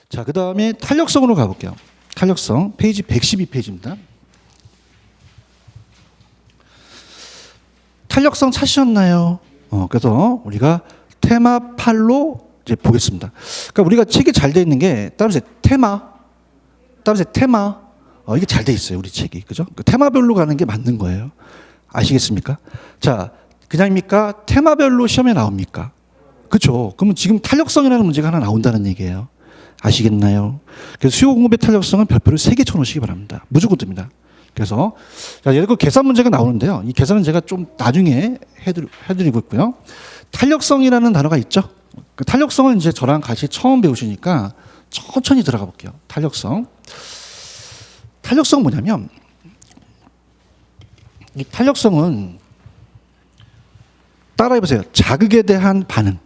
자, 그 다음에 탄력성으로 가볼게요. 탄력성 페이지 112페이지입니다. 탄력성 찾으셨나요? 그래서 우리가 테마 8로 이제 보겠습니다. 그러니까 우리가 책이 잘 돼 있는 게 따라서 테마, 이게 잘 돼 있어요. 우리 책이. 그죠? 그 테마별로 가는 게 맞는 거예요. 아시겠습니까? 자, 그냥입니까? 테마별로 시험에 나옵니까? 그렇죠. 그러면 지금 탄력성이라는 문제가 하나 나온다는 얘기예요. 아시겠나요? 그래서 수요 공급의 탄력성은 별표를 3개 쳐놓으시기 바랍니다. 무조건 뜹니다. 그래서 자, 예를 들어 계산 문제가 나오는데요. 이 계산은 제가 좀 나중에 해드리고 있고요. 탄력성이라는 단어가 있죠. 그 탄력성을 이제 저랑 같이 처음 배우시니까 천천히 들어가 볼게요. 탄력성. 탄력성 뭐냐면 이 탄력성은 따라해보세요. 자극에 대한 반응.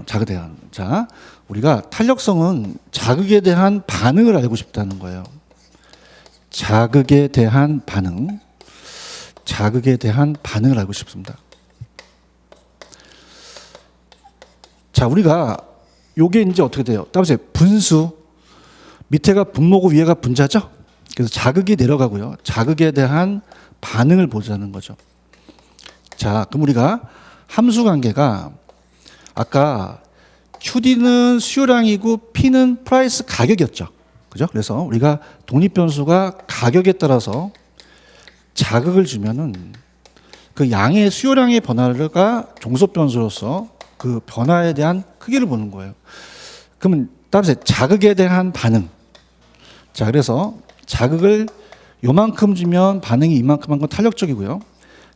자극에 대한. 자, 우리가 탄력성은 자극에 대한 반응을 알고 싶다는 거예요. 자극에 대한 반응. 자극에 대한 반응을 알고 싶습니다. 자, 우리가 요게 이제 어떻게 돼요? 따라서 분수. 밑에가 분모고 위에가 분자죠? 그래서 자극이 내려가고요. 자극에 대한 반응을 보자는 거죠. 자, 그럼 우리가 함수 관계가 아까 QD는 수요량이고 P는 프라이스 가격이었죠. 그죠? 그래서 우리가 독립변수가 가격에 따라서 자극을 주면은 그 양의 수요량의 변화가 종속변수로서 그 변화에 대한 크기를 보는 거예요. 그러면 따라서 자극에 대한 반응. 자, 그래서 자극을 요만큼 주면 반응이 이만큼 한 건 탄력적이고요.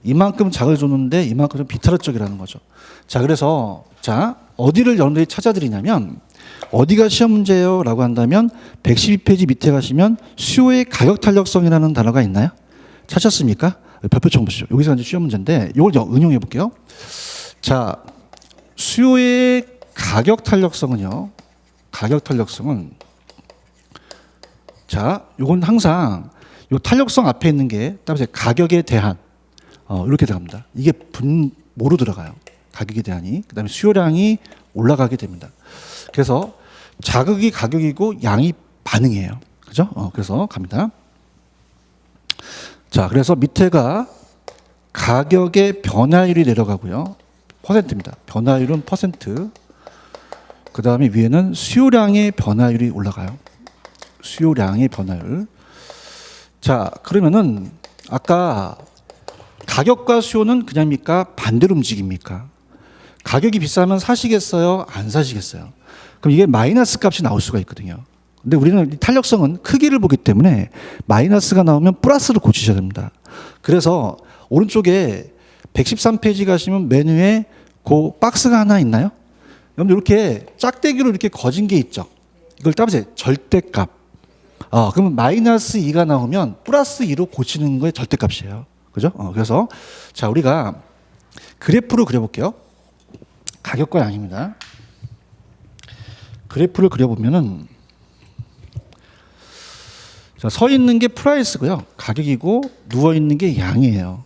이만큼 자극을 줬는데 이만큼은 비탄력적이라는 거죠. 자, 그래서 자, 어디를 여러분들이 찾아드리냐면 어디가 시험 문제예요? 라고 한다면 112페이지 밑에 가시면 수요의 가격 탄력성이라는 단어가 있나요? 찾았습니까? 별표 쳐 보시죠. 여기서 이제 시험 문제인데 이걸 응용해 볼게요. 자, 수요의 가격 탄력성은요. 가격 탄력성은 자, 요건 항상 요 탄력성 앞에 있는 게 따라서 가격에 대한 이렇게 들어갑니다. 이게 분모로 들어가요. 가격에 대한이. 그다음에 수요량이 올라가게 됩니다. 그래서 자극이 가격이고 양이 반응이에요. 그죠? 그래서 갑니다. 자, 그래서 밑에가 가격의 변화율이 내려가고요. 퍼센트입니다. 변화율은 퍼센트. 그 다음에 위에는 수요량의 변화율이 올라가요. 수요량의 변화율. 자, 그러면은 아까 가격과 수요는 그냥입니까? 반대로 움직입니까? 가격이 비싸면 사시겠어요? 안 사시겠어요? 그럼 이게 마이너스 값이 나올 수가 있거든요. 근데 우리는 탄력성은 크기를 보기 때문에 마이너스가 나오면 플러스로 고치셔야 됩니다. 그래서 오른쪽에 113페이지 가시면 메뉴에 그 박스가 하나 있나요? 여러분 이렇게 짝대기로 이렇게 거진 게 있죠. 이걸 따보세요. 절대값. 그러면 마이너스 2가 나오면 플러스 2로 고치는 거의 절대값이에요. 그죠? 그래서 자, 우리가 그래프로 그려볼게요. 가격과 양입니다. 그래프를 그려보면은 자, 서 있는 게 프라이스고요. 가격이고 누워 있는 게 양이에요.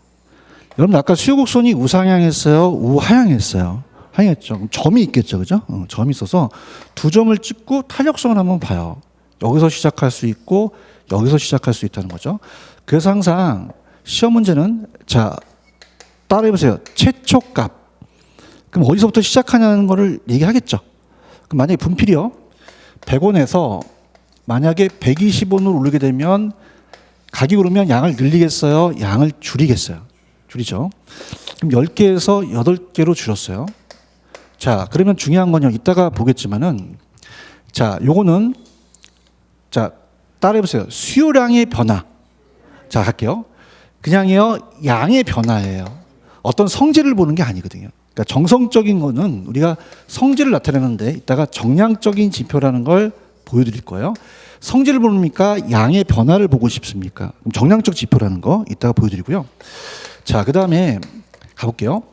여러분 아까 수요곡선이 우상향했어요? 우하향했어요? 하향했죠. 그럼 점이 있겠죠. 그죠? 점이 있어서 두 점을 찍고 탄력성을 한번 봐요. 여기서 시작할 수 있고 여기서 시작할 수 있다는 거죠. 그래서 항상 시험 문제는 자, 따라해 보세요. 최초값. 그럼 어디서부터 시작하냐는 거를 얘기하겠죠. 그럼 만약에 분필이요. 100원에서 만약에 120원으로 오르게 되면 가격이 오르면 양을 늘리겠어요? 양을 줄이겠어요? 줄이죠. 그럼 10개에서 8개로 줄였어요. 자, 그러면 중요한 건요. 이따가 보겠지만은 자, 요거는 자, 따라해 보세요. 수요량의 변화. 자, 갈게요. 그냥요. 양의 변화예요. 어떤 성질을 보는 게 아니거든요. 그러니까 정성적인 거는 우리가 성질을 나타내는데 이따가 정량적인 지표라는 걸 보여드릴 거예요. 성질을 보니까 양의 변화를 보고 싶습니까? 그럼 정량적 지표라는 거 이따가 보여드리고요. 자, 그 다음에 가볼게요.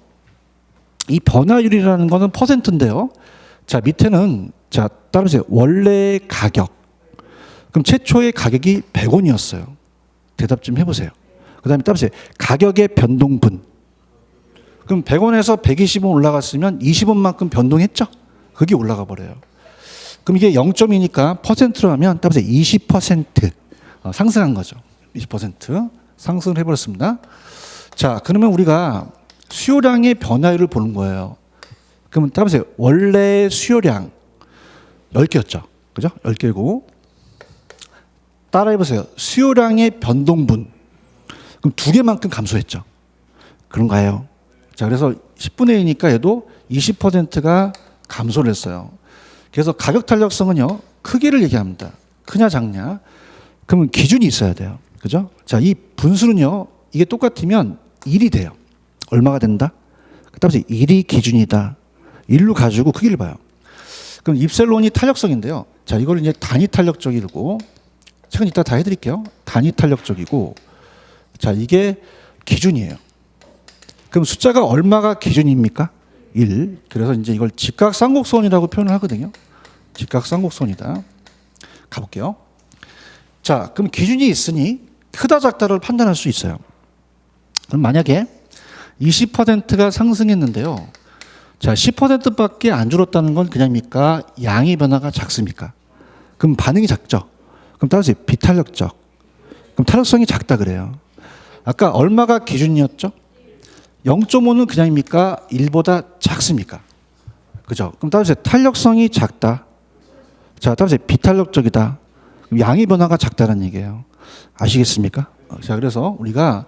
이 변화율이라는 거는 퍼센트인데요. 자, 밑에는 자, 따라보세요. 원래 가격. 그럼 최초의 가격이 100원이었어요. 대답 좀 해보세요. 그 다음에 따라보세요. 가격의 변동분. 그럼 100원에서 120원 올라갔으면 20원만큼 변동했죠? 그게 올라가 버려요. 그럼 이게 0.2니까 퍼센트로 하면 따라서 20% 상승한 거죠. 20% 상승을 해버렸습니다. 자, 그러면 우리가 수요량의 변화율을 보는 거예요. 그러면 따라서 원래 수요량 10개였죠. 그죠? 10개고. 따라해보세요. 수요량의 변동분. 그럼 2개만큼 감소했죠. 그런가요? 자, 그래서 10분의 2니까 얘도 20%가 감소를 했어요. 그래서 가격 탄력성은요, 크기를 얘기합니다. 크냐, 작냐. 그러면 기준이 있어야 돼요. 그죠? 자, 이 분수는요, 이게 똑같으면 1이 돼요. 얼마가 된다? 따라서 1이 기준이다. 1로 가지고 크기를 봐요. 그럼 입셀론이 탄력성인데요. 자, 이걸 이제 단위 탄력적이고, 책은 이따 다 해드릴게요. 단위 탄력적이고, 자, 이게 기준이에요. 그럼 숫자가 얼마가 기준입니까? 1. 그래서 이제 이걸 직각삼곡선이라고 표현을 하거든요. 직각삼곡선이다. 가볼게요. 자, 그럼 기준이 있으니 크다 작다를 판단할 수 있어요. 그럼 만약에 20%가 상승했는데요. 자, 10%밖에 안 줄었다는 건 그냥입니까? 양의 변화가 작습니까? 그럼 반응이 작죠. 그럼 따라서 비탄력적. 그럼 탄력성이 작다 그래요. 아까 얼마가 기준이었죠? 0.5는 그냥입니까? 1보다 작습니까? 그죠? 그럼 따라서 탄력성이 작다. 자, 따라서 비탄력적이다. 그럼 양의 변화가 작다는 얘기예요. 아시겠습니까? 자, 그래서 우리가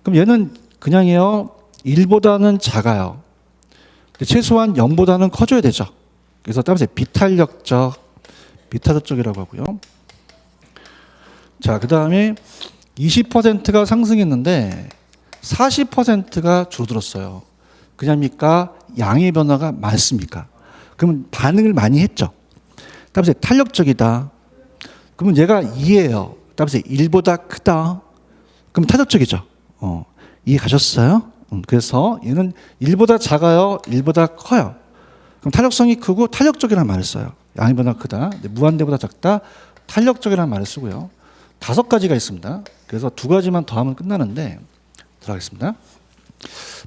그럼 얘는 그냥이요. 1보다는 작아요. 최소한 0보다는 커져야 되죠. 그래서 따라서 비탄력적, 비탄력적이라고 하고요. 자, 그 다음에 20%가 상승했는데 40%가 줄어들었어요. 그냥입니까? 양의 변화가 많습니까? 그러면 반응을 많이 했죠. 따라서 탄력적이다. 그러면 얘가 2예요. 따라서 1보다 크다. 그럼 탄력적이죠. 이해 가셨어요? 그래서 얘는 1보다 작아요. 1보다 커요. 그럼 탄력성이 크고 탄력적이라는 말을 써요. 양의 변화가 크다. 무한대보다 작다. 탄력적이라는 말을 쓰고요. 5가지가 있습니다. 그래서 2가지만 더하면 끝나는데 들어가겠습니다.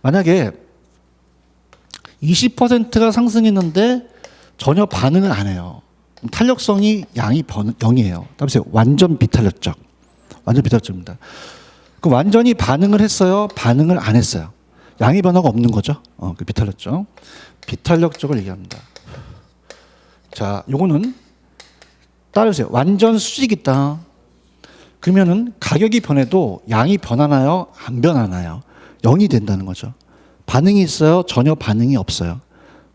만약에 20%가 상승했는데 전혀 반응을 안 해요. 탄력성이 양이 0이에요. 따라서 완전 비탄력적. 완전 비탄력적입니다. 그 완전히 반응을 했어요? 반응을 안 했어요? 양의 변화가 없는 거죠. 그 비탄력적. 비탄력적을 얘기합니다. 자, 요거는 따라오세요. 완전 수직 있다. 그러면은 가격이 변해도 양이 변하나요? 안 변하나요? 0이 된다는 거죠. 반응이 있어요? 전혀 반응이 없어요.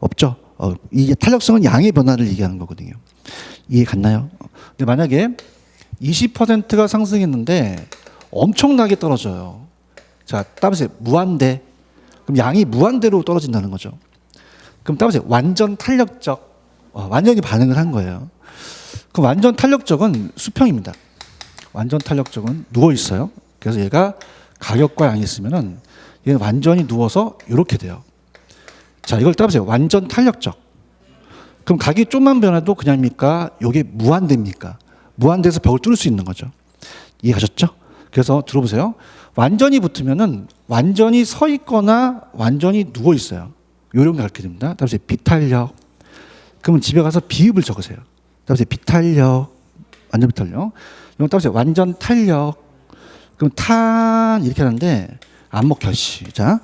없죠. 이 탄력성은 양의 변화를 얘기하는 거거든요. 이해 갔나요? 근데 만약에 20%가 상승했는데 엄청나게 떨어져요. 자, 따라서 무한대. 그럼 양이 무한대로 떨어진다는 거죠. 그럼 따라서 완전 탄력적. 완전히 반응을 한 거예요. 그 완전 탄력적은 수평입니다. 완전 탄력적은 누워 있어요. 그래서 얘가 가격과 양이 있으면은 얘는 완전히 누워서 이렇게 돼요. 자, 이걸 따라서 완전 탄력적. 그럼 가격이 좀만 변해도 그냥입니까? 이게 무한대입니까? 무한대에서 벽을 뚫을 수 있는 거죠. 이해하셨죠? 그래서 들어보세요. 완전히 붙으면은 완전히 서 있거나 완전히 누워 있어요. 이런 게 가르쳐 줍니다. 따라서 비탄력. 그러면 집에 가서 비읍을 적으세요. 따라서 비탄력. 완전 비탄력. 이건 따라서 완전 탄력. 그럼 탄 이렇게 하는데 안 먹혀. 자,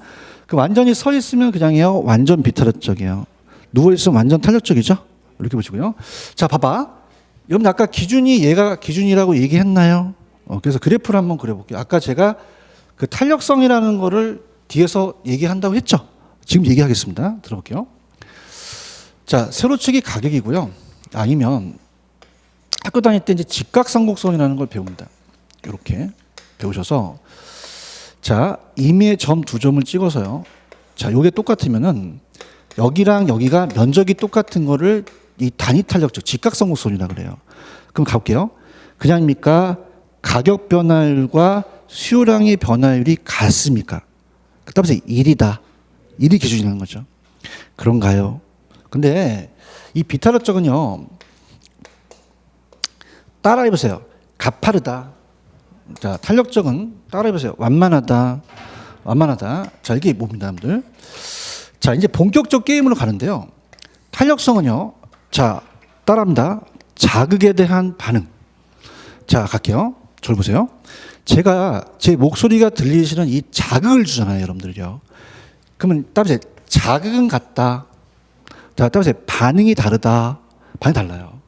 그 완전히 서 있으면 그냥이요. 완전 비탄력적이에요. 누워 있으면 완전 탄력적이죠. 이렇게 보시고요. 자, 봐봐. 여러분 아까 기준이 얘가 기준이라고 얘기했나요? 그래서 그래프를 한번 그려볼게요. 아까 제가 그 탄력성이라는 거를 뒤에서 얘기한다고 했죠. 지금 얘기하겠습니다. 들어볼게요. 자, 세로축이 가격이고요. 아니면 학교 다닐 때 이제 직각삼곡선이라는 걸 배웁니다. 이렇게 배우셔서 자, 임의의 점 2점을 찍어서요. 자, 요게 똑같으면은 여기랑 여기가 면적이 똑같은 거를 이 단위 탄력적 직각삼곡선이라 그래요. 그럼 가볼게요. 그냥입니까? 가격 변화율과 수요량의 변화율이 같습니까? 따라서 1이다. 1이 기준이라는 거죠. 그런가요? 근데 이 비탄력적은요. 따라해보세요. 가파르다. 자, 탄력적은 따라해보세요. 완만하다. 완만하다. 자, 이게 뭡니다, 여러분들? 자, 이제 본격적 게임으로 가는데요. 탄력성은요. 자, 따라합니다. 자극에 대한 반응. 자, 갈게요. 저를 보세요. 제가 제 목소리가 들리시는 이 자극을 주잖아요, 여러분들이요. 그러면 따라서 자극은 같다. 자, 따라서 반응이 다르다. 반응이 달라요.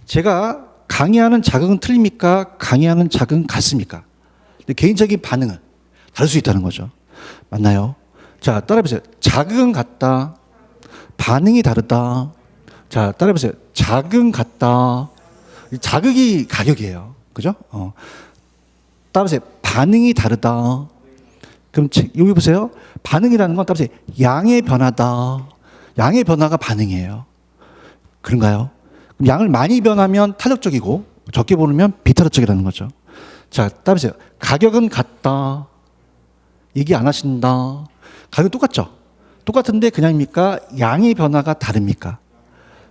제가 강의하는 자극은 틀립니까? 강의하는 자극은 같습니까? 근데 개인적인 반응은 다를 수 있다는 거죠. 맞나요? 자, 따라해보세요. 자극은 같다. 반응이 다르다. 자, 따라해보세요. 자극은 같다. 자극이 가격이에요. 그죠? 따라해보세요. 반응이 다르다. 그럼 여기 보세요. 반응이라는 건 따라해보세요. 양의 변화다. 양의 변화가 반응이에요. 그런가요? 그럼 양을 많이 변하면 탄력적이고 적게 보면 비탄력적이라는 거죠. 자, 따라해보세요. 가격은 같다. 얘기 안 하신다. 가격 똑같죠? 똑같은데 그냥입니까? 양의 변화가 다릅니까?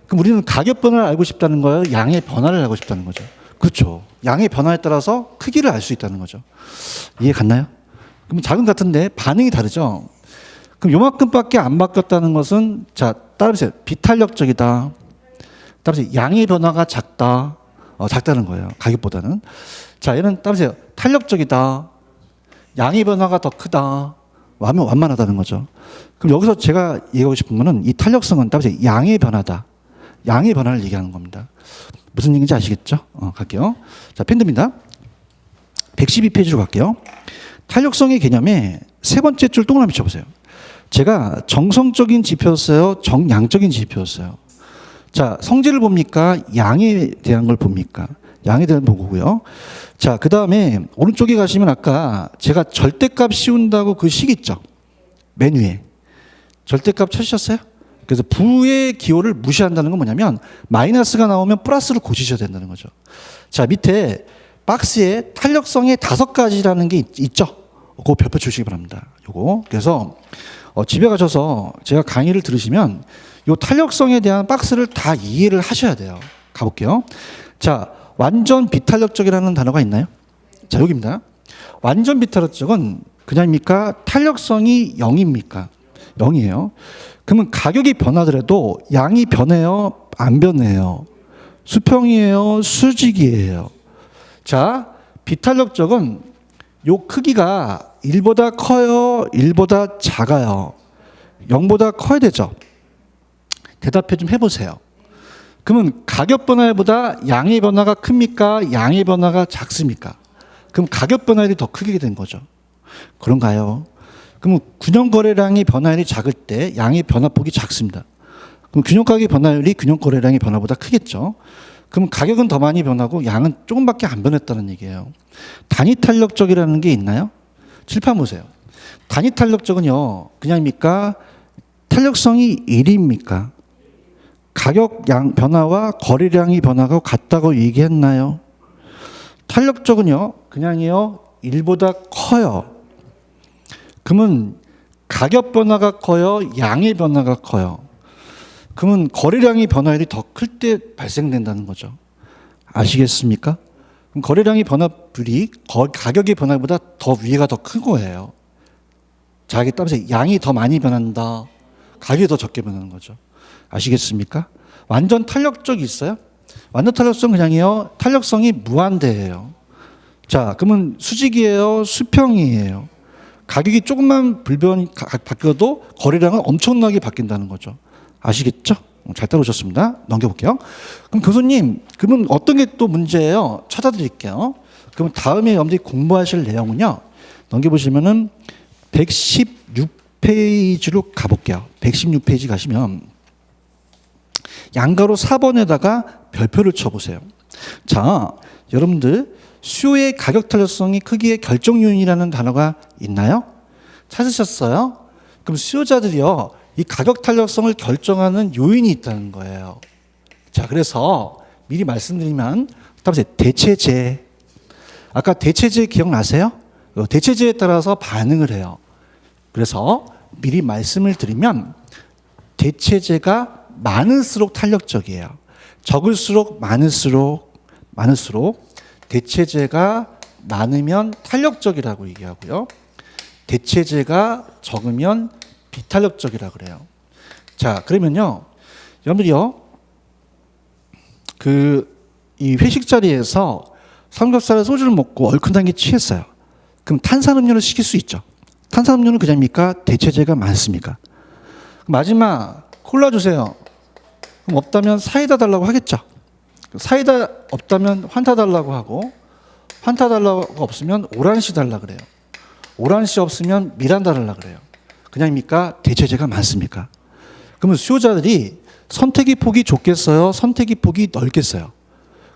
그럼 우리는 가격 변화를 알고 싶다는 거예요? 양의 변화를 알고 싶다는 거죠. 그렇죠. 양의 변화에 따라서 크기를 알 수 있다는 거죠. 이해 갔나요? 그럼 작은 같은데 반응이 다르죠? 그럼 요만큼밖에 안 바뀌었다는 것은 자, 따라해보세요. 비탄력적이다. 따라서 양의 변화가 작다. 작다는 거예요. 가격보다는. 자, 얘는 따라서 탄력적이다. 양의 변화가 더 크다. 완만하다는 거죠. 그럼 여기서 제가 얘기하고 싶은 거는 이 탄력성은 따라서 양의 변화다. 양의 변화를 얘기하는 겁니다. 무슨 얘기인지 아시겠죠? 갈게요. 자, 펜듭니다. 112페이지로 갈게요. 탄력성의 개념에 세 번째 줄 동그라미 쳐보세요. 제가 정성적인 지표였어요? 정량적인 지표였어요? 자, 성질을 봅니까? 양에 대한 걸 봅니까? 양에 대한 보고고요. 자, 그 다음에 오른쪽에 가시면 아까 제가 절대값 씌운다고 그 식 있죠? 맨 위에. 절대값 찾으셨어요? 그래서 부의 기호를 무시한다는 건 뭐냐면 마이너스가 나오면 플러스를 고치셔야 된다는 거죠. 자, 밑에 박스에 탄력성의 5가지라는 게 있죠? 그거 별표 주시기 바랍니다. 요거. 그래서 집에 가셔서 제가 강의를 들으시면 요 탄력성에 대한 박스를 다 이해를 하셔야 돼요. 가볼게요. 자, 완전 비탄력적이라는 단어가 있나요? 자, 여기입니다. 완전 비탄력적은 그냥입니까? 탄력성이 0입니까? 0이에요. 그러면 가격이 변하더라도 양이 변해요? 안 변해요? 수평이에요? 수직이에요? 자, 비탄력적은 요 크기가 1보다 커요? 1보다 작아요? 0보다 커야 되죠? 대답해 좀 해보세요. 그러면 가격 변화보다 양의 변화가 큽니까? 양의 변화가 작습니까? 그럼 가격 변화율이 더 크게 된 거죠. 그런가요? 그럼 균형 거래량의 변화율이 작을 때 양의 변화폭이 작습니다. 그럼 균형 가격 변화율이 균형 거래량의 변화보다 크겠죠. 그럼 가격은 더 많이 변하고 양은 조금밖에 안 변했다는 얘기예요. 단위 탄력적이라는 게 있나요? 칠판 보세요. 단위 탄력적은요, 그냥입니까? 탄력성이 1입니까? 가격 양 변화와 거래량의 변화가 같다고 얘기했나요? 탄력적은요, 그냥이요, 1보다 커요. 그러면 가격 변화가 커요? 양의 변화가 커요? 그러면 거래량의 변화율이 더 클 때 발생된다는 거죠. 아시겠습니까? 그럼 거래량의 변화율이 가격의 변화보다 더 위에가 더 큰 거예요. 자, 이게 따라서 양이 더 많이 변한다. 가격이 더 적게 변하는 거죠. 아시겠습니까? 완전 탄력적이 있어요? 완전 탄력성 그냥이요. 탄력성이 무한대예요. 자, 그러면 수직이에요? 수평이에요? 가격이 조금만 불변이 바뀌어도 거래량은 엄청나게 바뀐다는 거죠. 아시겠죠? 잘 따라오셨습니다. 넘겨볼게요. 그럼 교수님, 그러면 어떤 게 또 문제예요? 찾아드릴게요. 그럼 다음에 여러분들이 공부하실 내용은요. 넘겨보시면은 116페이지로 가볼게요. 116페이지 가시면 양가로 4번에다가 별표를 쳐보세요. 자, 여러분들 수요의 가격 탄력성이 크기의 결정 요인이라는 단어가 있나요? 찾으셨어요? 그럼 수요자들이요, 이 가격 탄력성을 결정하는 요인이 있다는 거예요. 자, 그래서 미리 말씀드리면 다음에 대체제. 아까 대체제 기억나세요? 대체제에 따라서 반응을 해요. 그래서 미리 말씀을 드리면 대체제가 많을수록 탄력적이에요. 적을수록 많을수록 대체제가 많으면 탄력적이라고 얘기하고요. 대체제가 적으면 비탄력적이라고 그래요. 자, 그러면요, 여러분들이요, 이 회식 자리에서 삼겹살에 소주를 먹고 얼큰하게 취했어요. 그럼 탄산음료를 시킬 수 있죠. 탄산음료는 그냥입니까? 대체제가 많습니까? 마지막 콜라 주세요. 그럼 없다면 사이다 달라고 하겠죠. 사이다 없다면 환타 달라고 하고, 환타 달라고 없으면 오란시 달라 그래요. 오란시 없으면 미란다 달라 그래요. 그냥입니까? 대체제가 많습니까? 그러면 수요자들이 선택의 폭이 좁겠어요? 선택의 폭이 넓겠어요?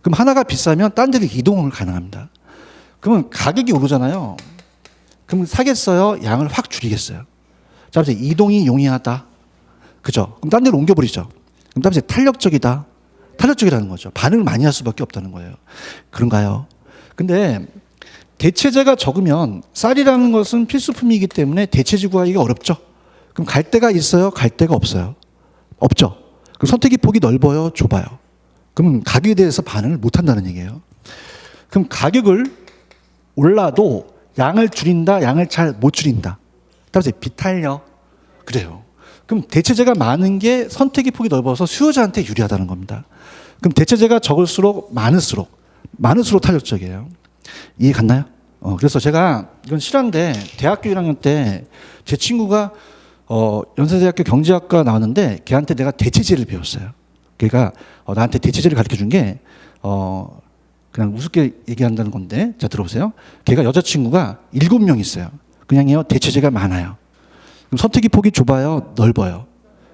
그럼 하나가 비싸면 딴 데로 이동을 가능합니다. 그러면 가격이 오르잖아요. 그럼 사겠어요? 양을 확 줄이겠어요? 자, 그래서 이동이 용이하다. 그죠? 그럼 딴 데로 옮겨버리죠. 그럼 다음에 탄력적이다. 탄력적이라는 거죠. 반응을 많이 할 수밖에 없다는 거예요. 그런가요? 근데 대체제가 적으면 쌀이라는 것은 필수품이기 때문에 대체제 구하기가 어렵죠. 그럼 갈 데가 있어요? 갈 데가 없어요? 없죠. 그럼 선택의 폭이 넓어요? 좁아요? 그럼 가격에 대해서 반응을 못 한다는 얘기예요. 그럼 가격을 올라도 양을 줄인다, 양을 잘 못 줄인다. 따라서 비탄력. 그래요. 그럼 대체제가 많은 게 선택의 폭이 넓어서 수요자한테 유리하다는 겁니다. 그럼 대체제가 적을수록 많을수록 탄력적이에요. 이해 갔나요? 그래서 제가 이건 실화인데 대학교 1학년 때 제 친구가 연세대학교 경제학과 나왔는데 걔한테 내가 대체제를 배웠어요. 걔가 나한테 대체제를 가르쳐 준 게 그냥 우습게 얘기한다는 건데 자 들어보세요. 걔가 여자친구가 7명 있어요. 그냥요 대체제가 많아요. 그럼 선택의 폭이 좁아요? 넓어요?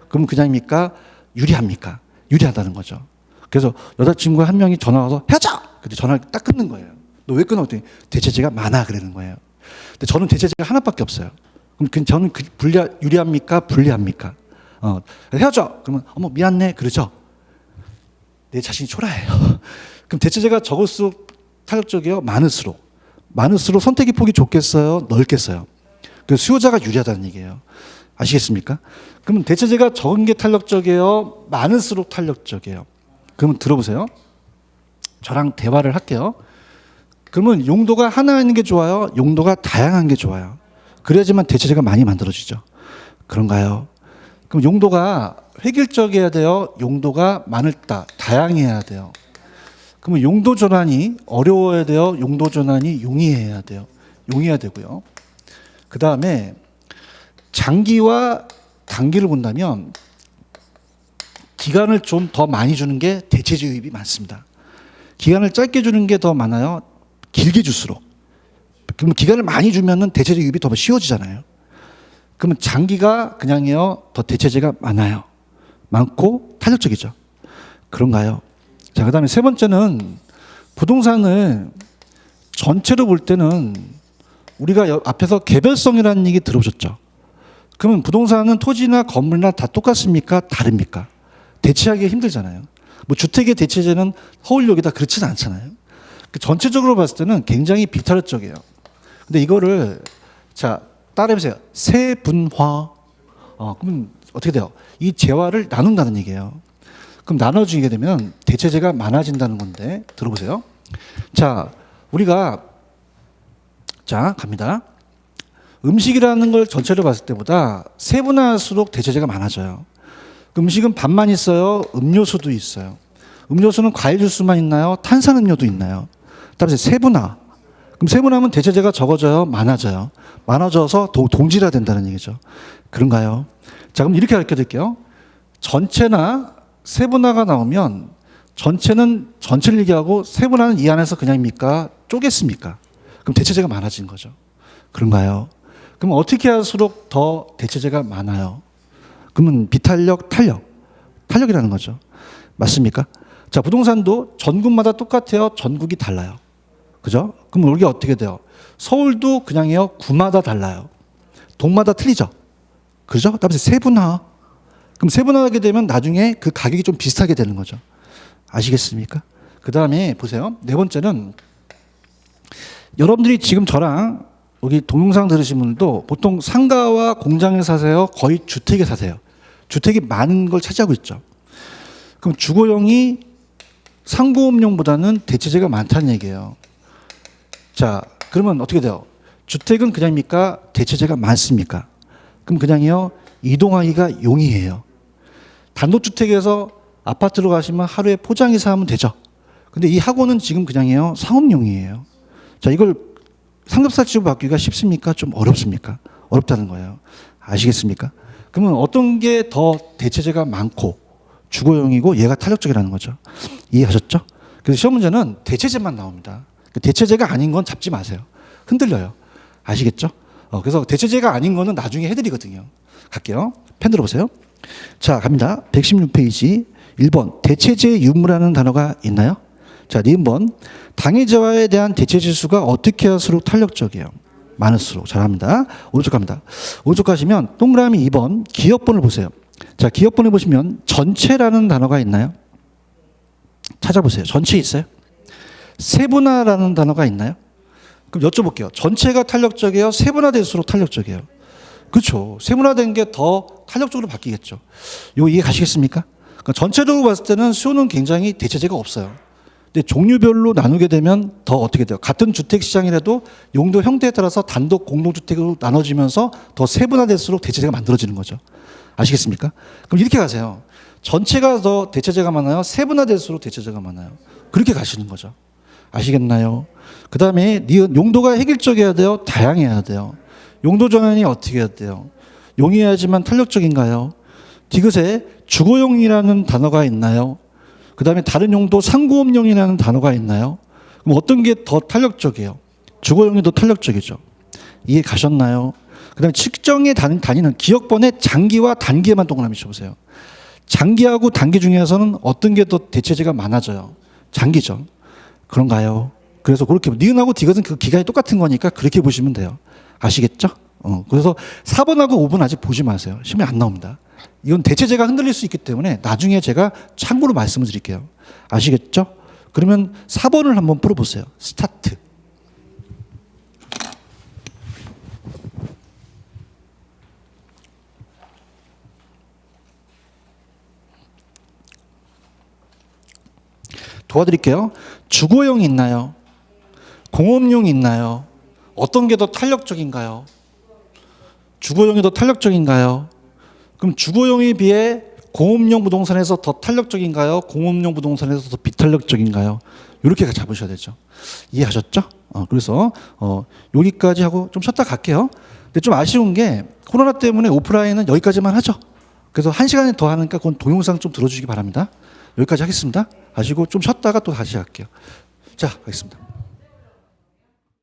그럼 그냥입니까? 유리합니까? 유리하다는 거죠. 그래서 여자친구가 한 명이 전화 와서 헤어져! 근데 전화를 딱 끊는 거예요. 너 왜 끊어? 그랬더니 대체제가 많아 그러는 거예요. 근데 저는 대체제가 하나밖에 없어요. 그럼 저는 유리합니까? 불리합니까? 헤어져! 그러면 어머 미안해 그러죠. 내 자신이 초라해요. 그럼 대체제가 적을수록 탄력적이요? 많을수록 선택의 폭이 좁겠어요? 넓겠어요? 그래서 수요자가 유리하다는 얘기예요. 아시겠습니까? 그러면 대체제가 적은 게 탄력적이에요? 많을수록 탄력적이에요? 그러면 들어보세요. 저랑 대화를 할게요. 그러면 용도가 하나 있는 게 좋아요? 용도가 다양한 게 좋아요? 그래야지만 대체제가 많이 만들어지죠. 그런가요? 그럼 용도가 획일적이어야 돼요? 용도가 많을다, 다양해야 돼요? 그러면 용도 전환이 어려워야 돼요? 용도 전환이 용이해야 돼요? 용이해야 되고요. 그 다음에 장기와 단기를 본다면 기간을 좀 더 많이 주는 게 대체제 유입이 많습니다. 기간을 짧게 주는 게 더 많아요? 길게 줄수록. 그럼 기간을 많이 주면은 대체제 유입이 더 쉬워지잖아요. 그러면 장기가 그냥요 더 대체제가 많아요. 많고 탄력적이죠. 그런가요? 자, 그 다음에 세 번째는 부동산을 전체로 볼 때는 우리가 앞에서 개별성이라는 얘기 들어보셨죠? 그러면 부동산은 토지나 건물이나 다 똑같습니까? 다릅니까? 대체하기 힘들잖아요. 뭐 주택의 대체제는 서울역이다 그렇지는 않잖아요. 전체적으로 봤을 때는 굉장히 비탄력적이에요. 근데 이거를 자 따라해보세요. 세분화. 그러면 어떻게 돼요? 이 재화를 나눈다는 얘기예요. 그럼 나눠주게 되면 대체제가 많아진다는 건데 들어보세요. 자 우리가 자 갑니다. 음식이라는 걸 전체로 봤을 때보다 세분화할수록 대체제가 많아져요. 음식은 밥만 있어요? 음료수도 있어요. 음료수는 과일 주스만 있나요? 탄산음료도 있나요? 따라서 세분화. 그럼 세분화하면 대체제가 적어져요? 많아져요? 많아져서 동질화된다는 얘기죠. 그런가요? 자 그럼 이렇게 가르쳐 드릴게요. 전체나 세분화가 나오면 전체는 전체를 얘기하고 세분화는 이 안에서 그냥입니까? 쪼갰습니까? 그럼 대체제가 많아진 거죠. 그런가요? 그럼 어떻게 할수록 더 대체제가 많아요? 그러면 비탄력, 탄력이라는 거죠. 맞습니까? 자, 부동산도 전국마다 똑같아요? 전국이 달라요? 그죠? 그럼 여기 어떻게 돼요? 서울도 그냥요, 구마다 달라요. 동마다 틀리죠? 그죠? 따라서 세분화. 그럼 세분화하게 되면 나중에 그 가격이 좀 비슷하게 되는 거죠. 아시겠습니까? 그 다음에 보세요. 네 번째는 여러분들이 지금 저랑 여기 동영상 들으신 분들도 보통 상가와 공장에 사세요? 거의 주택에 사세요? 주택이 많은 걸 차지하고 있죠. 그럼 주거용이 상고음용보다는 대체제가 많다는 얘기예요. 자, 그러면 어떻게 돼요? 주택은 그냥입니까? 대체제가 많습니까? 그럼 그냥이요, 이동하기가 용이해요. 단독주택에서 아파트로 가시면 하루에 포장이사 하면 되죠. 근데 이 학원은 지금 그냥요 상업용이에요. 자, 이걸 삼겹살 집으로 바꾸기가 쉽습니까? 좀 어렵습니까? 어렵다는 거예요. 아시겠습니까? 그러면 어떤 게 더 대체재가 많고 주거용이고 얘가 탄력적이라는 거죠. 이해하셨죠? 그래서 시험 문제는 대체재만 나옵니다. 대체재가 아닌 건 잡지 마세요. 흔들려요. 아시겠죠? 그래서 대체재가 아닌 거는 나중에 해드리거든요. 갈게요. 펜 들어보세요. 자, 갑니다. 116페이지 1번 대체재 유무라는 단어가 있나요? 자, 니은 번 당해재화에 대한 대체지수가 어떻게 할수록 탄력적이에요? 많을수록. 잘합니다. 오른쪽 갑니다. 오른쪽 가시면 동그라미 2번 기업번을 보세요. 자, 기업번에 보시면 전체라는 단어가 있나요? 찾아보세요. 전체 있어요? 세분화라는 단어가 있나요? 그럼 여쭤볼게요. 전체가 탄력적이에요? 세분화될수록 탄력적이에요? 그렇죠. 세분화된 게 더 탄력적으로 바뀌겠죠. 이거 이해 가시겠습니까? 그러니까 전체적으로 봤을 때는 수요는 굉장히 대체재가 없어요. 근데 종류별로 나누게 되면 더 어떻게 돼요? 같은 주택 시장이라도 용도 형태에 따라서 단독 공동주택으로 나눠지면서 더 세분화될수록 대체재가 만들어지는 거죠. 아시겠습니까? 그럼 이렇게 가세요. 전체가 더 대체재가 많아요? 세분화될수록 대체재가 많아요? 그렇게 가시는 거죠. 아시겠나요? 그 다음에 용도가 획일적이어야 돼요? 다양해야 돼요? 용도 정연이 어떻게 해야 돼요? 용이해야지만 탄력적인가요? 디귿에 주거용이라는 단어가 있나요? 그 다음에 다른 용도 상고업용이라는 단어가 있나요? 그럼 어떤 게 더 탄력적이에요? 주거용이 더 탄력적이죠. 이해 가셨나요? 그 다음에 측정에 다니는 기억번의 장기와 단기에만 동그라미 쳐보세요. 장기하고 단기 중에서는 어떤 게 더 대체재가 많아져요? 장기죠. 그런가요? 그래서 그렇게 니은하고 디귿은 그 기간이 똑같은 거니까 그렇게 보시면 돼요. 아시겠죠? 그래서 4번하고 5번 아직 보지 마세요. 시험에 안 나옵니다. 이건 대체재가 흔들릴 수 있기 때문에 나중에 제가 참고로 말씀을 드릴게요. 아시겠죠? 그러면 4번을 한번 풀어보세요. 스타트. 도와드릴게요. 주거용이 있나요? 공업용이 있나요? 어떤 게 더 탄력적인가요? 주거용이 더 탄력적인가요? 그럼 주거용에 비해 공업용 부동산에서 더 탄력적인가요? 공업용 부동산에서 더 비탄력적인가요? 이렇게 잡으셔야 되죠. 이해하셨죠? 그래서 여기까지 하고 좀 쉬었다 갈게요. 근데 좀 아쉬운 게 코로나 때문에 오프라인은 여기까지만 하죠. 그래서 1시간에 더 하니까 그건 동영상 좀 들어주시기 바랍니다. 여기까지 하겠습니다. 하시고 좀 쉬었다가 또 다시 할게요. 자, 가겠습니다.